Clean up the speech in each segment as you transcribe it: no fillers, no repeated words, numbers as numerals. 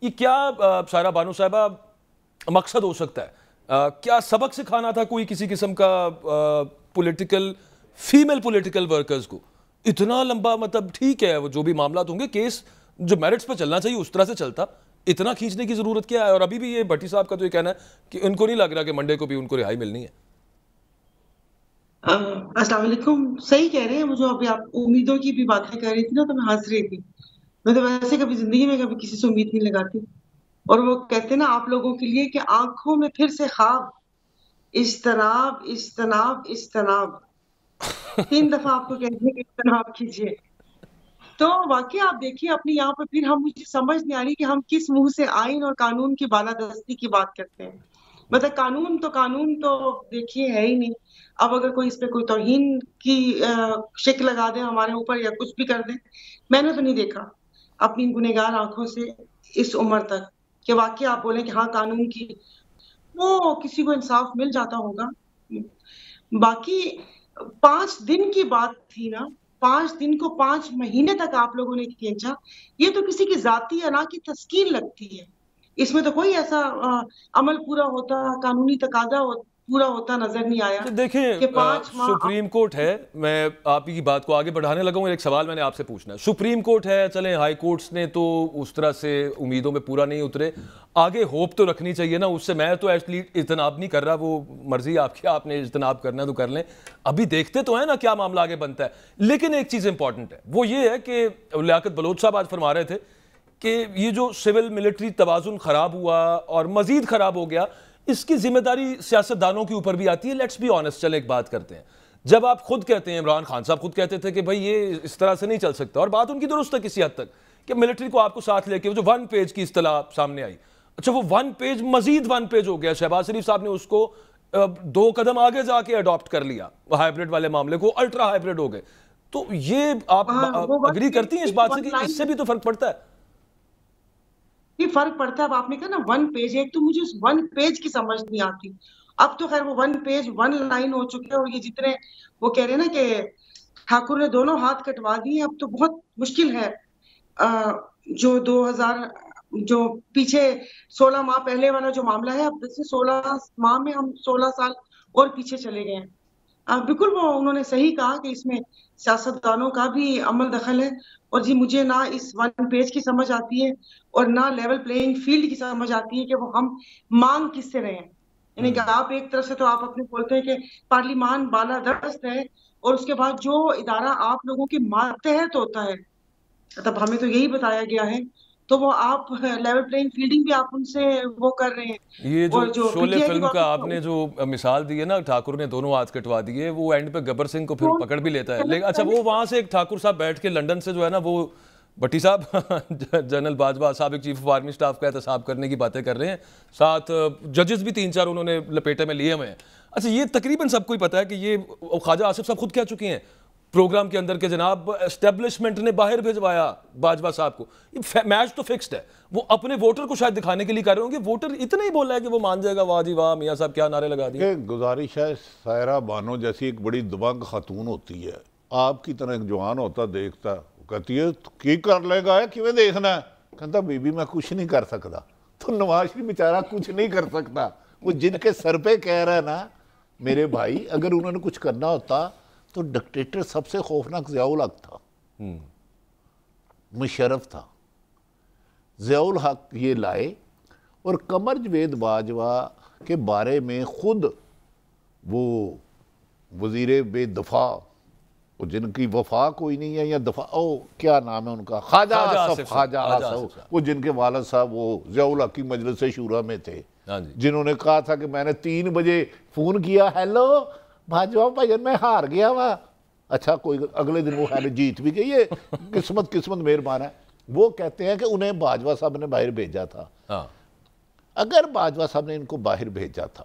یہ کیا سائرہ بانو صاحبہ مقصد ہو سکتا ہے؟ کیا سبق سکھانا تھا کوئی کسی قسم کا فیمیل پولیٹیکل ورکرز کو؟ اتنا لمبا مطلب ٹھیک ہے وہ جو بھی معاملات ہوں گے، کیس جو میرٹس پہ چلنا چاہیے اس طرح سے چلتا، اتنا کھینچنے کی ضرورت کیا ہے؟ اور ابھی بھی یہ بھٹی صاحب کا تو یہ کہنا ہے کہ ان کو نہیں لگ رہا کہ منڈے کو بھی ان کو رہائی ملنی ہے۔ السلام علیکم. صحیح کہہ رہے ہیں. مجھے ابھی آپ امیدوں کی بھی باتیں کر رہی تھی نا تو میں ہنس رہی تھی. میں تو ویسے کبھی زندگی میں کبھی کسی سے امید نہیں لگاتی. اور وہ کہتے ہیں نا آپ لوگوں کے لیے کہ آنکھوں میں پھر سے خواب، اجتناب اجتناب اجتناب، 3 دفعہ آپ کو کہتے ہیں کہ اجتناب کیجیے. تو واقعی آپ دیکھیے اپنی یہاں پہ پھر ہم مجھے سمجھ نہیں آ رہی کہ ہم کس منہ سے آئین اور قانون کی بالادستی کی بات کرتے ہیں. مطلب قانون تو دیکھیے ہے ہی نہیں. اب اگر کوئی اس پہ کوئی توہین کی شک لگا دیں ہمارے اوپر یا کچھ بھی کر دیں، میں نے تو نہیں دیکھا اپنی گنہگار آنکھوں سے اس عمر تک کہ واقعی آپ بولیں کہ ہاں قانون کی وہ کسی کو انصاف مل جاتا ہوگا. باقی 5 دن کی بات تھی نا، 5 دن کو 5 مہینے تک آپ لوگوں نے کھینچا. یہ تو کسی کی ذاتی انا کی تسکین لگتی ہے. اس میں تو کوئی ایسا عمل پورا ہوتا، قانونی تقاضا پورا ہوتا نظر نہیں آیا دیکھیں کہ 5 ماہ. سپریم کورٹ ہے، میں آپ کی بات کو آگے بڑھانے لگا ہوں. ایک سوال میں نے آپ سے پوچھنا ہے. سپریم کورٹ ہے، چلیں ہائی کورٹس نے تو اس طرح سے امیدوں میں پورا نہیں اترے، آگے ہوپ تو رکھنی چاہیے نا. اس سے میں تو ایٹ لیسٹ اجتناب نہیں کر رہا، وہ مرضی آپ کی، آپ نے اجتناب کرنا ہے تو کر لیں. ابھی دیکھتے تو ہیں نا کیا معاملہ آگے بنتا ہے. لیکن ایک چیز امپورٹنٹ ہے، وہ یہ ہے کہ لیاقت بلوچ صاحب آج فرما رہے تھے کہ یہ جو سول ملٹری توازن خراب ہوا اور مزید خراب ہو گیا، اس کی ذمہ داری سیاستدانوں کے اوپر بھی آتی ہے. لیٹس بی آنیسٹ، چلیں ایک بات کرتے ہیں. جب آپ خود کہتے ہیں، عمران خان صاحب خود کہتے تھے کہ بھائی یہ اس طرح سے نہیں چل سکتا، اور بات ان کی درست ہے کسی حد تک کہ ملٹری کو آپ کو ساتھ لے کے وہ جو 1 پیج کی اصطلاح سامنے آئی، اچھا وہ 1 پیج مزید 1 پیج ہو گیا. شہباز شریف صاحب نے اس کو 2 قدم آگے جا کے اڈاپٹ کر لیا، ہائیبرڈ والے معاملے کو الٹرا ہائیبرڈ ہو گئے. تو یہ آپ اگری کرتی ہیں اس بات سے کہ اس سے بھی تو فرق پڑتا ہے؟ یہ فرق پڑتا ہے. اب آپ نے کہا نا 1 پیج، ایک تو مجھے اس 1 پیج کی سمجھ نہیں آتی. اب تو خیر وہ 1 پیج 1 لائن ہو چکے، اور یہ جتنے وہ کہہ رہے ہیں نا کہ ٹھاکر نے دونوں ہاتھ کٹوا دیے، اب تو بہت مشکل ہے. جو 2000 جو پیچھے 16 ماہ پہلے والا جو معاملہ ہے، اب 16 ماہ میں ہم 16 سال اور پیچھے چلے گئے ہیں. بالکل وہ انہوں نے صحیح کہا کہ اس میں سیاستدانوں کا بھی عمل دخل ہے. اور جی مجھے نہ اس 1 پیج کی سمجھ آتی ہے اور نہ لیول پلینگ فیلڈ کی سمجھ آتی ہے کہ وہ ہم مانگ کس سے رہے ہیں. یعنی کہ آپ ایک طرف سے تو آپ اپنے بولتے ہیں کہ پارلیمان بالادست ہے، اور اس کے بعد جو ادارہ آپ لوگوں کے ماتحت ہوتا ہے، تب ہمیں تو یہی بتایا گیا ہے، تو وہ آپ لیول پلینگ فیلڈنگ بھی آپ ان سے وہ کر رہے ہیں. یہ جو اور جو پی شعلے ٹی آئی کی فلم کا آپ بات نے جو مثال دی ہے نا، ٹھاکر نے دونوں ہاتھ کٹوا دیے، وہ اینڈ پہ گبر سنگھ کو پھر پکڑ بھی لیتا ہے. لیکن اچھا وہ وہاں سے ایک ٹھاکر صاحب بیٹھ کے لنڈن سے جو ہے نا، وہ بھٹی صاحب جنرل باجوہ سابق چیف آف آرمی سٹاف کا احتساب کرنے کی باتیں کر رہے ہیں، ساتھ ججز بھی 3-4 انہوں نے لپیٹے میں لیے ہوئے ہیں. اچھا یہ تقریباً سب کو ہی پتا ہے کہ یہ خواجہ آصف صاحب خود کہہ چکے ہیں پروگرام کے اندر کہ جناب اسٹیبلشمنٹ نے باہر بھیجوایا باجوہ صاحب کو. میچ تو فکسڈ ہے، وہ اپنے ووٹر کو شاید دکھانے کے لیے کر رہے ہوں گے. ووٹر اتنا ہی بولا ہے کہ وہ مان جائے گا. واہ جی واہ، میاں صاحب کیا نعرے لگا دیے. گزارش ہے، سائرہ بانو جیسی ایک بڑی دبنگ خاتون ہوتی ہے، آپ کی طرح ایک جوان ہوتا دیکھتا، کہتی ہے کی کر لے گا، کیویں دیکھنا ہے؟ کہتا بی بی میں کچھ نہیں کر سکتا. تو نواز شریف بیچارہ کچھ نہیں کر سکتا. وہ جن کے سر پہ کہہ رہا ہے نا میرے بھائی، اگر انہوں نے کچھ کرنا ہوتا تو ڈکٹیٹر سب سے خوفناک ضیاء الحق تھا، مشرف تھا. ضیاء الحق یہ لائے، اور قمر جاوید باجوہ کے بارے میں خود وہ وزیر بے دفاع، جن کی وفا کوئی نہیں ہے یا دفاع، کیا نام ہے ان کا، خواجہ آصف، وہ جن کے والد صاحب وہ ضیاء الحق کی مجلس شورا میں تھے، جنہوں نے کہا تھا کہ میں نے 3 بجے فون کیا، ہیلو باجوہ بھائی میں ہار گیا وا. اچھا کوئی اگلے دن وہ خیال جیت بھی گئی. یہ قسمت مہربان ہے. وہ کہتے ہیں کہ انہیں باجوہ صاحب نے باہر بھیجا تھا. اگر باجوہ صاحب نے ان کو باہر بھیجا تھا،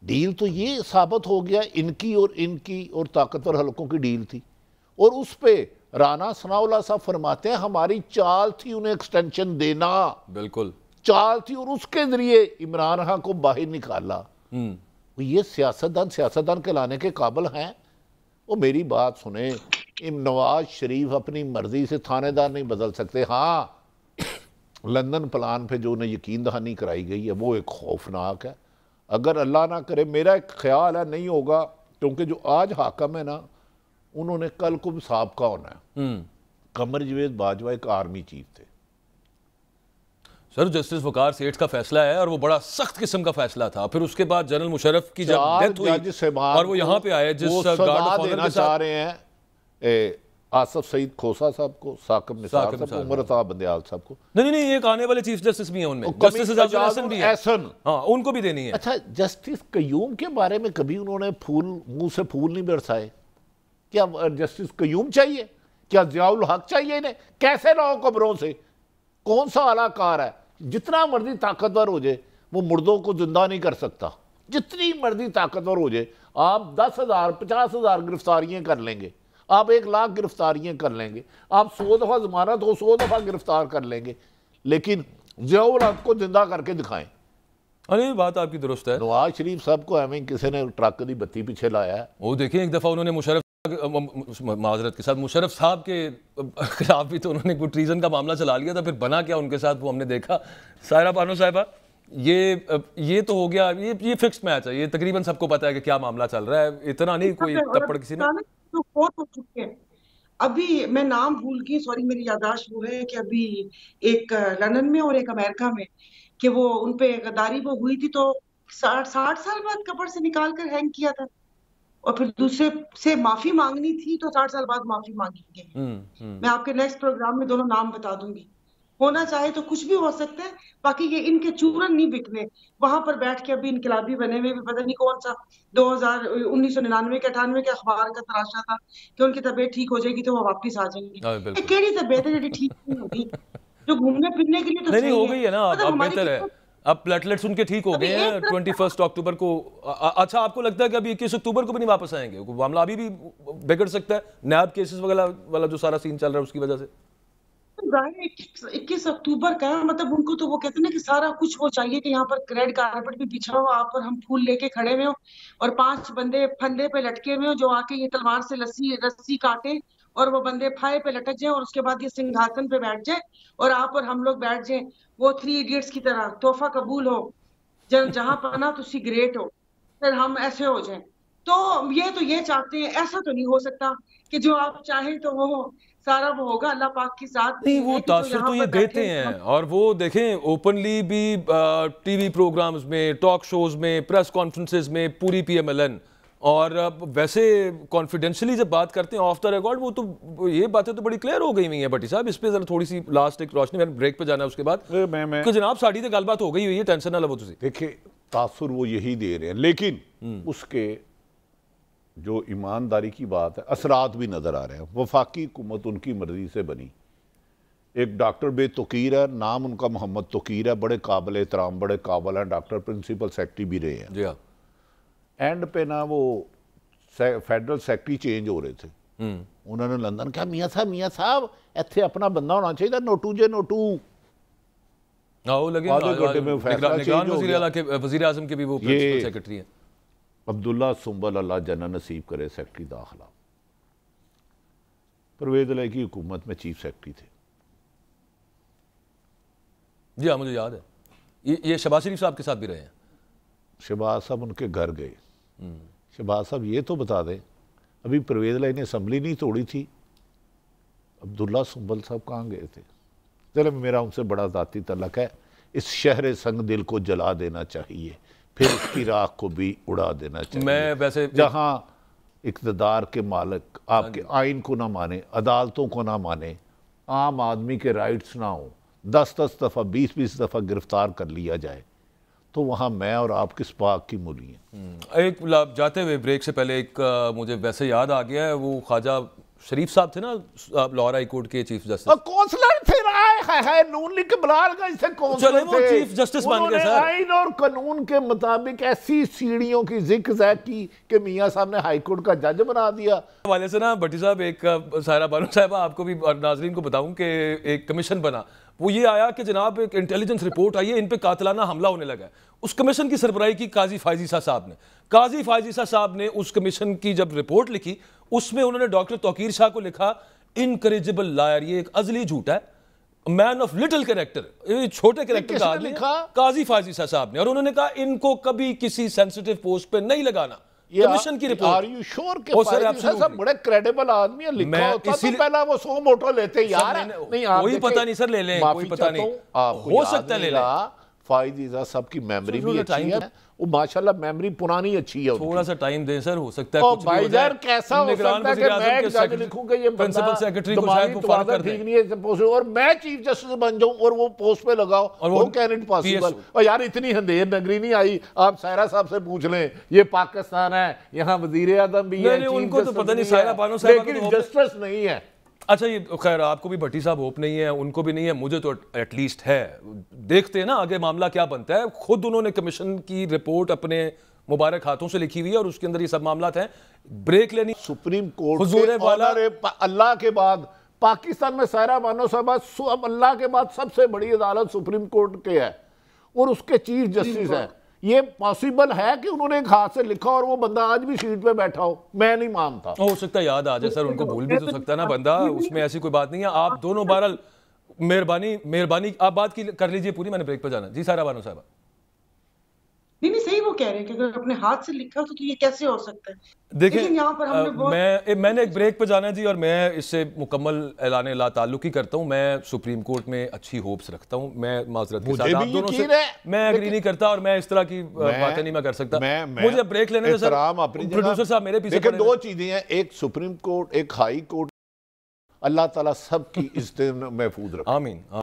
ڈیل تو یہ ثابت ہو گیا ان کی اور طاقتور حلقوں کی ڈیل تھی. اور اس پہ رانا ثناء اللہ صاحب فرماتے ہیں ہماری چال تھی انہیں ایکسٹینشن دینا، بالکل چال تھی، اور اس کے ذریعے عمران خان کو باہر نکالا. یہ سیاستدان کہلانے کے قابل ہیں؟ وہ میری بات سنیں، نواز شریف اپنی مرضی سے تھانے دار نہیں بدل سکتے. ہاں لندن پلان پہ جو انہیں یقین دہانی کرائی گئی ہے وہ ایک خوفناک ہے. اگر اللہ نہ کرے، میرا ایک خیال ہے نہیں ہوگا، کیونکہ جو آج حاکم ہے نا انہوں نے کل کو بھی سابقہ ہونا ہے. قمر جاوید باجوہ ایک آرمی چیف تھے. سر جسٹس وقار سیٹھ کا فیصلہ ہے اور وہ بڑا سخت قسم کا فیصلہ تھا. پھر اس کے بعد جنرل مشرف کی جب ڈیتھ ہوئی اور وہ یہاں پہ آئے جس گارڈ آف آنر کے چاہ رہے ہیں آصف سعید کھوسا صاحب کو، ثاقب نثار صاحب کو، عمر عطا بندیال صاحب کو. نہیں ایک آنے والے چیف جسٹس بھی ہیں ان میں، جسٹس احسن بھی ہیں. ہاں ان کو بھی دینی ہے. اچھا جسٹس قیوم کے بارے میں کبھی انہوں نے منہ سے پھول نہیں برسائے؟ کیا جسٹس قیوم چاہیے؟ کیا ضیاء الحق چاہیے انہیں؟ کیسے لاؤ قبروں سے؟ کون سا اعلیٰ کار ہے؟ جتنا مرضی طاقتور ہو جائے وہ مردوں کو زندہ نہیں کر سکتا. جتنی مرضی طاقتور ہو جائے، آپ 10,000 50,000 گرفتاریاں کر لیں گے، آپ 1,00,000 گرفتاریاں کر لیں گے، آپ 100 دفعہ ضمانت ہو 100 دفعہ گرفتار کر لیں گے، لیکن ضیاء الحق کو زندہ کر کے دکھائیں. ارے بات آپ کی درست ہے. نواز شریف صاحب کو ہمیں کسی نے ٹرک دی بتی پیچھے لایا ہے. وہ دیکھیں ایک دفعہ انہوں نے معذرت کے ساتھ مشرف صاحب کے خلاف بھی تو انہوں نے کوئی ٹریزن کا معاملہ چلا لیا تھا. پھر بنا کیا ان کے ساتھ وہ ہم نے دیکھا. سائرہ بانو صاحبہ، یہ تو ہو گیا، یہ فکسڈ میچ ہے، یہ تقریباً سب کو پتا ہے کہ کیا معاملہ چل رہا ہے. اتنا نہیں کوئی تپڑ کسی نے. ہو چکے ہیں. ابھی میں نام بھول گئی، سوری میری یادداشت وہ ہے کہ ابھی ایک لندن میں اور ایک امریکہ میں کہ وہ ان پہ غداری وہ ہوئی تھی تو 60 سال بعد قبر سے نکال کر ہینگ کیا تھا، اور پھر دوسرے سے معافی مانگنی تھی تو 60 سال بعد معافی مانگی گئی. میں آپ کے نیکسٹ پروگرام میں دونوں نام بتا دوں گی. ہونا چاہے تو کچھ بھی ہو سکتا ہے. باقی یہ ان کے چورن نہیں بکنے. وہاں پر بیٹھ کے ابھی انقلابی بنے ہوئے بھی پتہ نہیں کون سا 1999 کے 98 کے اخبار کا تراشا تھا کہ ان کی طبیعت ٹھیک ہو جائے گی تو وہ واپس آ جائیں گے. کیڑی طبیعت ہے جو ٹھیک نہیں ہوگی؟ جو گھومنے پھرنے کے لیے تو نہیں ہو گئی ہے نا، اب بہتر ہے. اب پلیٹلیٹس ان کے ٹھیک ہو گئے ہیں 21 اکتوبر کو. اچھا آپ کو لگتا ہے کہ ابھی 21 اکتوبر کو بھی نہیں واپس آئیں گے؟ معاملہ ابھی بھی بگڑ سکتا ہے نیب کیسز وغیرہ والا جو سارا سین چل رہا ہے اس کی وجہ سے. 21 اکتوبر کا مطلب ان کو تو وہ کہتے ہیں کہ سارا کچھ وہ چاہیے کہ یہاں پر ریڈ کارپٹ بھی بچھا ہو، آپ پر ہم پھول لے کے کھڑے ہوئے ہو اور 5 بندے پھندے پہ لٹکے ہوئے ہو جو آ کے یہ تلوار سے رسی کاٹے اور وہ بندے پھائے پہ لٹک جائیں اور اس کے بعد یہ سنگھاسن پہ بیٹھ جائے اور آپ اور ہم لوگ بیٹھ جائیں وہ 3 ایڈیٹس کی طرح تحفہ قبول ہو جہاں پنا تسی گریٹ ہو، پھر ہم ایسے ہو جائیں. تو یہ چاہتے ہیں. ایسا تو نہیں ہو سکتا کہ جو آپ چاہیں تو وہ ہو. سارا وہ ہوگا اللہ پاک کی ذات. نہیں وہ تاثر تو یہ دیتے ہیں، اور وہ دیکھیں اوپنلی بھی ٹی وی پروگرامز میں، ٹاک شوز میں، پریس کانفرنسز میں پوری PMLN، اور ویسے کانفیڈینشلی جب بات کرتے ہیں آف دا ریکارڈ وہ تو یہ باتیں تو بڑی کلیئر ہو گئی ہوئی ہیں. بٹی صاحب اس پہ ذرا تھوڑی سی لاسٹ ایک روشنی، میں بریک پہ جانا ہے اس کے بعد کہ جناب ساڑھی سے گل بات ہو گئی ہوئی ہے، ٹینشن نہ لو. تسی دیکھیں تاثر وہ یہی دے رہے ہیں، لیکن اس کے جو ایمانداری کی بات ہے اثرات بھی نظر آ رہے ہیں. وفاقی حکومت ان کی مرضی سے بنی. ایک ڈاکٹر بے توقیر ہے، نام ان کا محمد توقیر ہے، بڑے قابل احترام، بڑے قابل ہیں ڈاکٹر، پرنسپل سیکرٹری بھی رہے ہیں. جی ہاں. اینڈ پہ نا وہ فیڈرل سیکرٹری چینج ہو رہے تھے، انہوں نے لندن کہا میاں صاحب ایتھے اپنا بندہ ہونا چاہیے، نوٹو جے نوٹو. وزیر اعظم کے بھی وہ پرنسپل سیکرٹری ہیں. عبداللہ سنبل اللہ جنہ نصیب کرے سیکرٹری داخلہ، پرویز علیہ کی حکومت میں چیف سیکرٹری تھے. جی ہاں مجھے یاد ہے. یہ شہباز شریف صاحب کے ساتھ بھی رہے ہیں. شہباز صاحب ان کے گھر گئے. شہباز صاحب یہ تو بتا دیں ابھی پرویز علیہ نے اسمبلی نہیں توڑی تھی، عبداللہ سنبل صاحب کہاں گئے تھے؟ چلے میرا ان سے بڑا ذاتی تعلق ہے. اس شہر سنگ دل کو جلا دینا چاہیے، پھر اس کی راکھ کو بھی اڑا دینا چاہیے. میں ویسے جہاں اقتدار کے مالک آپ کے آئین کو نہ مانے، عدالتوں کو نہ مانے، عام آدمی کے رائٹس نہ ہوں، 10 دفعہ 20 دفعہ گرفتار کر لیا جائے، تو وہاں میں اور آپ کس پاک کی مولی ہیں. ایک جاتے ہوئے بریک سے پہلے ایک مجھے ویسے یاد آ گیا ہے، وہ خواجہ شریف صاحب تھے نا لاہور ہائی کورٹ کے چیف جسٹس. کونسلر تھے رائے نون لیگ کے بلال گنج سے کونسلر تھے، چیف جسٹس بن گئے. سر آئین اور قانون کے مطابق ایسی سیڑھیوں کی ذکر زیک کی کہ میاں صاحب نے ہائی کورٹ کا جج بنا دیا. والے سے نا بٹی صاحب ایک سائرہ بانو صاحبہ آپ کو بھی اور ناظرین کو بتاؤں کہ ایک کمیشن بنا. وہ یہ آیا کہ جناب ایک انٹیلیجنس رپورٹ آئی ہے، ان پہ قاتلانہ حملہ ہونے لگا ہے. اس کمیشن کی سربراہی کی قاضی فائزیسہ صاحب نے. قاضی فائزیسہ صاحب نے اس کمیشن کی جب رپورٹ لکھی اس میں انہوں نے ڈاکٹر توقیر شاہ کو لکھا انکریجبل لائر. یہ ایک ازلی جھوٹ ہے. مین آف لٹل کریکٹر، چھوٹے کریکٹر کا آدمی قاضی فائز عیسیٰ صاحب نے، اور انہوں نے کہا ان کو کبھی کسی سینسٹیو پوسٹ پہ نہیں لگانا. کمیشن کی رپورٹ. آر یو شور کہ فائز عیسیٰ صاحب بڑے کریڈیبل آدمی ہیں، لکھا ہوتا تو پہلا وہ 100 موٹو لیتے یار. نہیں کوئی پتہ نہیں سر، لے لیں، کوئی پتہ نہیں، ہو سکتا ہے لے لیں. فائز عیسیٰ صاحب کی میموری بھی اچھی ہے، وہ ماشاءاللہ میموری پرانی اچھی ہے. تھوڑا سا ٹائم دیں سر، ہو سکتا ہے کچھ بھی ہو جائے. کیسا ہو سکتا ہے کہ میں ایک جج لکھوں کہ یہ پرنسپل سیکرٹری کو شاید وہ فارغ کر دیں ٹھیک نہیں ہے اور میں چیف جسٹس بن جاؤں اور وہ پوسٹ پہ لگاؤ، وہ کین اٹ پاسبل؟ اور یار اتنی اندھیر نگری نہیں آئی. آپ سائرہ صاحب سے پوچھ لیں، یہ پاکستان ہے، یہاں وزیر اعظم بھی ہے، ان کو تو پتہ نہیں سائرہ بانو صاحب، لیکن جسٹس نہیں ہے. اچھا یہ خیر آپ کو بھی بھٹی صاحب ہوپ نہیں ہے، ان کو بھی نہیں ہے، مجھے تو ایٹ لیسٹ ہے. دیکھتے ہیں نا آگے معاملہ کیا بنتا ہے. خود انہوں نے کمیشن کی رپورٹ اپنے مبارک ہاتھوں سے لکھی ہوئی ہے اور اس کے اندر یہ سب معاملات ہیں. بریک لینی سپریم کورٹ کے اللہ کے بعد پاکستان میں سائرہ بانو صاحب اللہ کے بعد سب سے بڑی عدالت سپریم کورٹ کے ہے اور اس کے چیف جسٹس ہیں. یہ پاسبل ہے کہ انہوں نے ایک ہاتھ سے لکھا اور وہ بندہ آج بھی سیٹ پہ بیٹھا ہو؟ میں نہیں مانتا. ہو سکتا ہے یاد آ جائے سر، ان کو بھول بھی تو سکتا ہے نا بندہ، اس میں ایسی کوئی بات نہیں ہے. آپ دونوں بہرحال مہربانی آپ بات کی کر لیجئے پوری، میں نے بریک پہ جانا. جی سائرہ بانو صاحبہ. نہیں صحیح وہ کہہ رہے ہیں کہ اگر اپنے ہاتھ سے لکھا تو یہ کیسے ہو سکتا ہے. دیکھیں میں نے ایک بریک پہ جانا ہے جی، اور میں اس سے مکمل اعلان لا تعلق ہی کرتا ہوں. میں سپریم کورٹ میں اچھی ہوپس رکھتا ہوں. میں معذرت کے ساتھ آپ دونوں سے میں ایگری نہیں کرتا اور میں اس طرح کی باتیں نہیں میں کر سکتا. مجھے بریک لینے دیں سر. پروڈیوسر صاحب میرے پیچھے دیکھیں دو چیزیں ہیں، ایک سپریم کورٹ، ایک ہائی کورٹ. اللہ تعالیٰ سب کی عزتیں محفوظ رکھے. آمین.